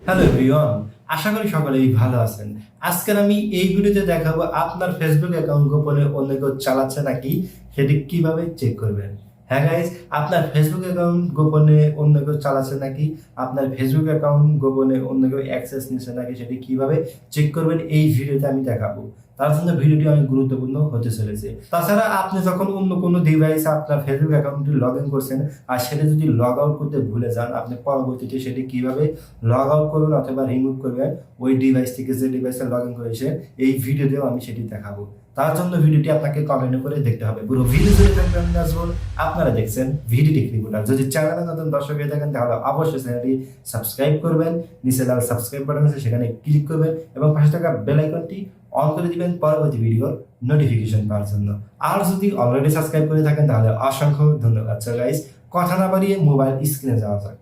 Hello everyone, আশা করি সকলেই ভালো আছেন। আজকের আমি এই ভিডিওতে দেখাবো আপনার ফেসবুক অ্যাকাউন্ট গোপনে অন্য কেউ চালাচ্ছে নাকি সেটি কিভাবে চেক করবেন। হ্যাঁ গাইস, আপনার ফেসবুক অ্যাকাউন্ট গোপনে অন্য কেউ চালাচ্ছে নাকি, আপনার ফেসবুক অ্যাকাউন্ট গোপনে অন্য কেউ অ্যাক্সেস নিচ্ছে নাকি সেটি কিভাবে চেক করবেন এই ভিডিওতে আমি দেখাবো। তার জন্য ভিডিওটি অনেক গুরুত্বপূর্ণ হতে চলেছে। তাছাড়া আপনি যখন অন্য কোনো ডিভাইসে আপনার ফেসবুক অ্যাকাউন্টটি লগ ইন করছেন আর সেটা যদি লগ আউট করতে ভুলে যান, আপনি পরবর্তীতে সেটি কিভাবে লগ আউট করবেন অথবা রিমুভ করবেন ওই ডিভাইস থেকে, যে ডিভাইসে লগ ইন করেছে, এই ভিডিওতেও আমি সেটি দেখাবো। তার জন্য ভিডিওটি আপনাকে কমেন্ট করে দেখতে হবে। পুরো ভিডিও জুড়ে থাকবে আমি নাজমুল। আপনারা দেখছেন ভিডি টেক রিপোর্টার। যদি চ্যানেলে নতুন দর্শক হয়ে থাকেন তাহলে অবশ্যই চ্যানেলটি সাবস্ক্রাইব করবেন। নিচে লাল সাবস্ক্রাইব বাটন আছে, সেখানে ক্লিক করবেন এবং পাশে থাকা বেল আইকনটি অন করে দিবেন পরবর্তী ভিডিওর নোটিফিকেশন পাওয়ার জন্য। আর যদি অলরেডি সাবস্ক্রাইব করে থাকেন তাহলে অসংখ্য ধন্যবাদ। সো গাইস, কথা না বাড়িয়ে মোবাইল স্ক্রিনে যাওয়া যাক।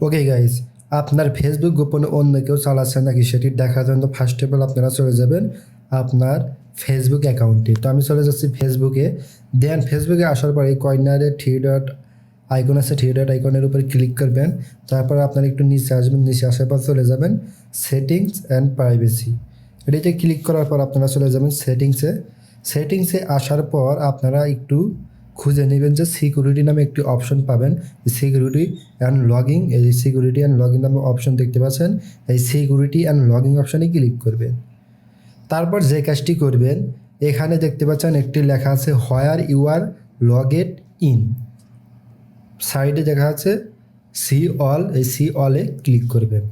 ওকে গাইস, আপনার ফেসবুক গোপনে অন্য কেউ চালাচ্ছে নাকি সেটি দেখার জন্য ফার্স্ট অফ অল আপনারা চলে যাবেন আপনার ফেসবুক অ্যাকাউন্টে। তো আমি চলে যাচ্ছি ফেসবুকে। দেন ফেসবুকে আসার পরে কর্নারে থ্রি ডট আইকন আছে, থ্রি ডট আইকনের উপরে ক্লিক করবেন। তারপর আপনারা একটু নিচে আসবেন, নিচে আসার পর চলে যাবেন সেটিংস অ্যান্ড প্রাইভেসি। এটিতে ক্লিক করার পর আপনারা চলে যাবেন সেটিংসে। সেটিংসে আসার পর আপনারা একটু খুঁজে নেবেন যে সিকিউরিটি নামে একটি অপশন পাবেন। সিকিউরিটি অ্যান্ড লগিং, এই সিকিউরিটি অ্যান্ড লগিং নামে অপশন দেখতে পাচ্ছেন। এই সিকিউরিটি অ্যান্ড লগিং অপশানে ক্লিক করবেন। তারপর যে কাজটি করবেন, এখানে দেখতে পাচ্ছেন একটি লেখা আছে হোয়ার ইউ আর লগেড ইন। সাইডে দেখা আছে সি অল, এই সি অলে ক্লিক করবেন।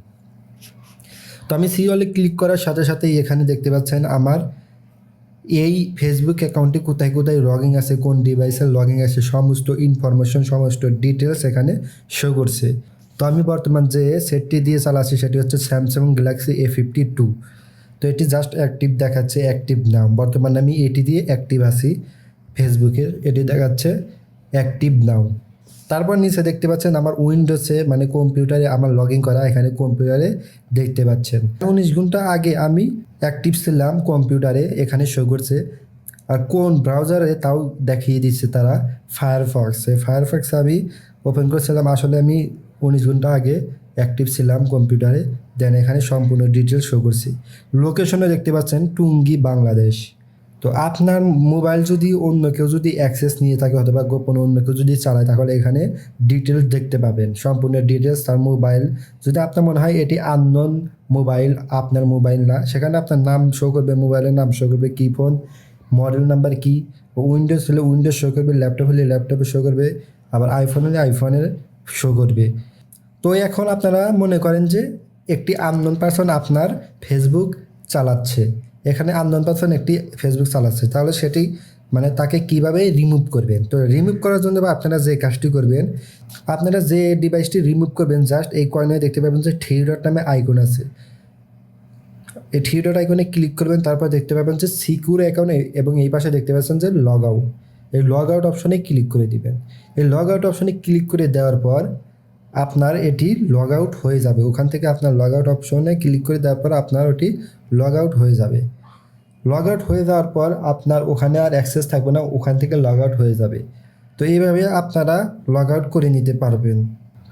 তো আমি সি অলে ক্লিক করার সাথে সাথেই এখানে দেখতে পাচ্ছেন আমার এই ফেসবুক অ্যাকাউন্টে কোথায় কোথায় লগিং আছে, কোন ডিভাইসের লগিং আছে, সমস্ত ইনফরমেশন, সমস্ত ডিটেলস এখানে শো করছে। তো আমি বর্তমান যে সেটটি দিয়ে চালাচ্ছি সেটি হচ্ছে স্যামসাং গ্যালাক্সি A52। তো এটি জাস্ট অ্যাক্টিভ দেখাচ্ছে, অ্যাক্টিভ নাও। বর্তমানে আমি এটি দিয়ে অ্যাক্টিভ আছি ফেসবুকের, এটি দেখাচ্ছে অ্যাক্টিভ নাও। তারপর নিচে দেখতে পাচ্ছেন আমার উইন্ডোজে মানে কম্পিউটারে আমার লগ ইন করা, এখানে কম্পিউটারে দেখতে পাচ্ছেন 19 ঘন্টা আগে আমি অ্যাক্টিভ ছিলাম কম্পিউটারে, এখানে শো করছে। আর কোন ব্রাউজারে তাও দেখিয়ে দিচ্ছে তারা, ফায়ারফক্সে। ফায়ারফক্সে আমি ওপেন করেছিলাম, আসলে আমি 19 ঘন্টা আগে অ্যাক্টিভ ছিলাম কম্পিউটারে। দেন এখানে সম্পূর্ণ ডিটেলস শো করছি। লোকেশনে দেখতে পাচ্ছেন টুঙ্গি, বাংলাদেশ। তো আপনার মোবাইল যদি অন্য কেউ যদি অ্যাক্সেস নিয়ে থাকে অথবা গোপনে অন্য কেউ যদি চালায়, তাহলে এখানে ডিটেলস দেখতে পাবেন, সম্পূর্ণ ডিটেলস তার মোবাইল। যদি আপনার মনে হয় এটি আননোন মোবাইল, আপনার মোবাইল না, সেখানে আপনার নাম শো করবে, মোবাইলের নাম শো করবে, কি ফোন, মডেল নাম্বার কি। উইন্ডোজ হলে উইন্ডোজ শো করবে, ল্যাপটপ হলে ল্যাপটপে শো করবে, আবার আইফোন হলে আইফোনের শো করবে। তো এখন আপনারা মনে করেন যে একটি আননোন পারসন আপনার ফেসবুক চালাচ্ছে, এখানে আননোন পারসন একটি ফেসবুক চালাচ্ছে, তাহলে সেটি মানে তাকে কিভাবে রিমুভ করবেন। তো রিমুভ করার জন্য বা আপনারা যে কাজটি করবেন, আপনারা যে ডিভাইসটি রিমুভ করবেন, জাস্ট এই কর্নারে দেখতে পাবেন যে থ্রি ডট নামে আইকন আছে, এই থ্রি ডট আইকনে ক্লিক করবেন। তারপর দেখতে পাবেন যে সিকিউর অ্যাকাউন্ট এবং এই পাশে দেখতে পাচ্ছেন যে লগ আউট, এই লগ আউট অপশনে ক্লিক করে দিবেন। এই লগ আউট অপশনে ক্লিক করে দেওয়ার পর আপনার এটি লগ আউট হয়ে যাবে। ওখান থেকে আপনার লগ আউট অপশনে ক্লিক করে দেওয়ার পর আপনার ওটি লগ আউট হয়ে যাবে। লগ আউট হয়ে যাওয়ার পর আপনার ওখানে আর অ্যাক্সেস থাকবে না, ওখান থেকে লগ আউট হয়ে যাবে। তো এইভাবে আপনারা লগ আউট করে নিতে পারবেন।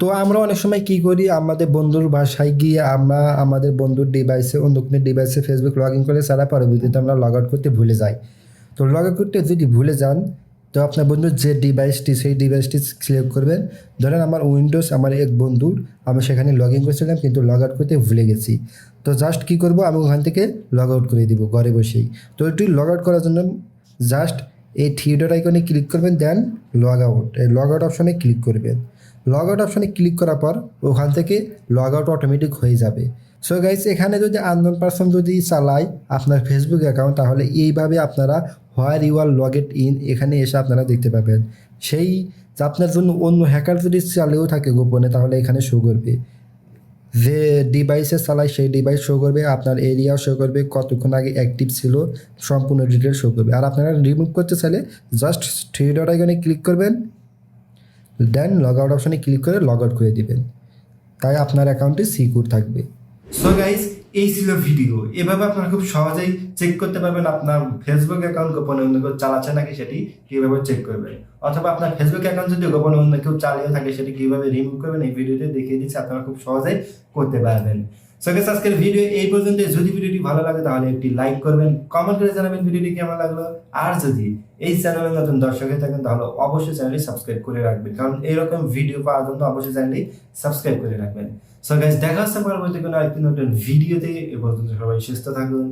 তো আমরা অনেক সময় কি করি, আমাদের বন্ধুর বাসায় গিয়ে আমরা আমাদের বন্ধুর ডিভাইসে, অন্য কোনো ডিভাইসে ফেসবুক লগ ইন করে ছাড়া পরবর্তীতে আমরা লগ আউট করতে ভুলে যাই। তো লগ আউট করতে যদি ভুলে যান, তো আপনার বন্ধুর যে ডিভাইসটি, সেই ডিভাইসটি সিলেক্ট করবেন। ধরেন আমার উইন্ডোজ, আমার এক বন্ধুর, আমি সেখানে লগ ইন করছিলাম কিন্তু লগ আউট করতে ভুলে গেছি। তো জাস্ট কী করবো, আমি ওখান থেকে লগ আউট করে দিব ঘরে বসেই। তো এটি লগ আউট করার জন্য জাস্ট এই থ্রি ডট আইকনে ক্লিক করবেন, দেন লগ আউট, এই লগ আউট অপশনে ক্লিক করবেন। লগ আউট অপশনে ক্লিক করার পর ওখান থেকে লগ আউট অটোমেটিক হয়ে যাবে। সো গাইস, এখানে যদি আননোন পারসন যদি চালায় আপনার ফেসবুক অ্যাকাউন্ট, তাহলে এইভাবে আপনারা হোয়ার ইউ আর লগেড ইন এখানে এসে আপনারা দেখতে পাবেন। সেই আপনার জন্য অন্য হ্যাকার যদি চালিয়েও থাকে গোপনে, তাহলে এখানে শো করবে। যে ডিভাইসে চালায় সেই ডিভাইস শো করবে, আপনার এরিয়াও শো করবে, কতক্ষণ আগে অ্যাক্টিভ ছিল, সম্পূর্ণ ডিটেলস শো করবে। আর আপনারা রিমুভ করতে চাইলে জাস্ট থ্রি ডট আইকনে ক্লিক করবেন, দেন লগ আউট অপশনে ক্লিক করে লগ আউট করে দিবেন। তাই আপনার অ্যাকাউন্টে সিকিউর থাকবে। সো গাইস, এই ছিল ভিডিও। এভাবে আপনারা খুব সহজেই চেক করতে পারবেন আপনার ফেসবুক অ্যাকাউন্ট গোপনে অন্য কেউ চালাচ্ছে নাকি সেটি কিভাবে চেক করবেন, অথবা আপনার ফেসবুক অ্যাকাউন্ট যদি গোপনে অন্য কেউ চালিয়ে থাকে সেটি কিভাবে রিমুভ করবেন, এই ভিডিওতে দেখিয়ে দিচ্ছি, আপনারা খুব সহজেই করতে পারবেন। সো গাইস আজকের ভিডিও এই পর্যন্ত। যদি ভিডিওটি ভালো লাগে তাহলে একটি লাইক করবেন, কমেন্ট করে জানাবেন ভিডিওটি কেমন লাগলো। আর যদি এই চ্যানেলে নতুন দর্শক হয়ে থাকেন তাহলে অবশ্যই চ্যানেলটি সাবস্ক্রাইব করে রাখবেন, কারণ এরকম ভিডিও পাওয়ার জন্য অবশ্যই চ্যানেলটি সাবস্ক্রাইব করে রাখবেন। সো গাইস দেখা হচ্ছে পরবর্তী কোনো একটি নতুন ভিডিওতে। এ পর্যন্ত সবাই সুস্থ থাকুন,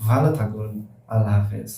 ভালো থাকুন, আল্লাহ হাফেজ।